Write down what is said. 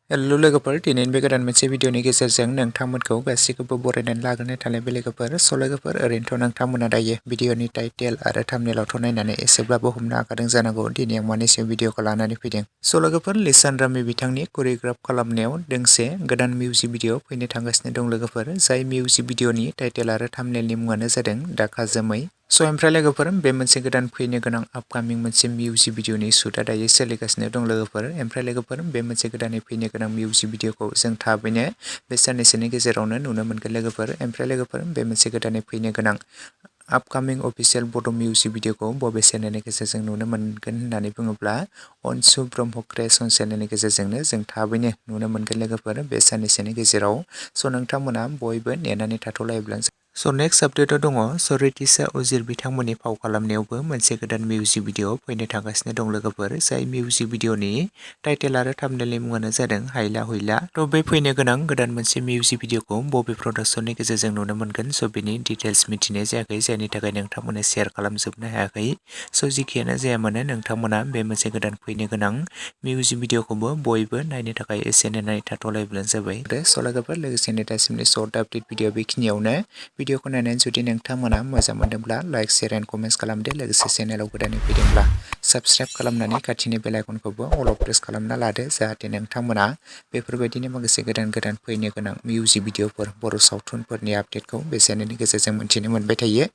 Hello लोगोफोर दिनैनि बे गोदान मोनसे भिडिअनि गेजेरजों नोंथांमोनखौ गासैखौबो बरायनानै लाग्रोनाय थानाय बे लोगोफोर लोगोफोर ओरैनोथ' नोंथांमोना दायो भिडिअनि टाइटेल आरो थाम्बनेइलावथ' नायनानै एसेब्लाबो हमनो हाखादों जानांगौ दिनै आं मानि सायाव भिडिअखौ लानानै फैदों। लोगोफोर लिसान रामि बिथांनि करिय'ग्राफ खालामनायाव दोंसे गोदान मिउजिक भिडिअ फैनो थांगासिनो दं लोगोफोर, जाय मिउजिक भिडिअनि टाइटेल आरो थाम्बनेइलनि मुङानो जादों दाखा जोमै। ओमफ्राय लोगोफोर बे मोनसे गोदान फैनो गोनां आपकामिं मोनसे मिउजिक भिडिअनि शुटआ दायो सोलिगासिनो दं लोगोफोर। ओमफ्राय लोगोफोर बे मोनसे गोदानै फैनो गोनां मिउजिक भिडिअखौ जों थाबैनो बे साननैसोनि गेजेरावनो नुनो मोनगोन लोगोफोर। ओमफ्राय लोगोफोर बे मोनसे गोदानै फैनो गोनां आपकामिं अफिसियेल बड' मिउजिक भिडिअखौ बबे चेनेलनि गेजेरजों नुनो मोनगोन होननानै बुङोब्ला अनसु ब्रह्म क्रिएशन चेनेलनि गेजेरजोंनो जों थाबैनो नुनो मोनगोन लोगोफोर बे साननैसोनि गेजेराव। नोंथांमोना बयबो नेनानै थाथ'लायोब्ला नेक्स्ट आपडेटआव दङ रितिसा उजिर बिथांमोननि फाव खालामनायावबो मोनसे गोदान मिउजिक भिडिअ फैनो थांगासिनो दं लोगोफोर, जाय मिउजिक भिडिअनि टाइटेल आरो थाम्बनेइलनि मुङानो जादों हाइला हुइला। बे फैनो गोनां गोदान मोनसे मिउजिक भिडिअखौ बबे प्रडाक्शननि गेजेरजों नुनो मोनगोन बेनि डिटेल्स मिथिनाय जायाखै, जायनि थाखाय नोंथांमोना शेयार खालामजोबनो हायाखै। जिखियानो जाया मानो नोंथांमोना बे मोनसे गोदान फैनो गोनां मिउजिक भिडिअखौबो बयबो नायनो थाखाय एसे नेनानै थाथ'लायोब्लानो जाबाय। लोगोफोर लोगोसेनो दासिमनि सर्ट आपडेट भिडिअ बेखिनियावनो। भिडिअखौ नायनानै जुदि नोंथांमोना मोजां मोनदोंब्ला लाइक शेयार एन्ड कमेन्ट्स खालामदो। लोगोसे चेनेलाव गोदानै फैदोंब्ला साबस्क्राइब खालामनानै खाथिनि बेल आइकनखौबो अल प्रेस खालामना लादो, जाहाथे नोंथांमोना बेफोरबायदिनो माखासे गोदान फैनो गोनां मिउजिक भिडिअफोर बर' सावथुनफोरनि आपडेटखौ बे चेनेलनि गेजेरजों मोनथिनो मोनबाय थायो।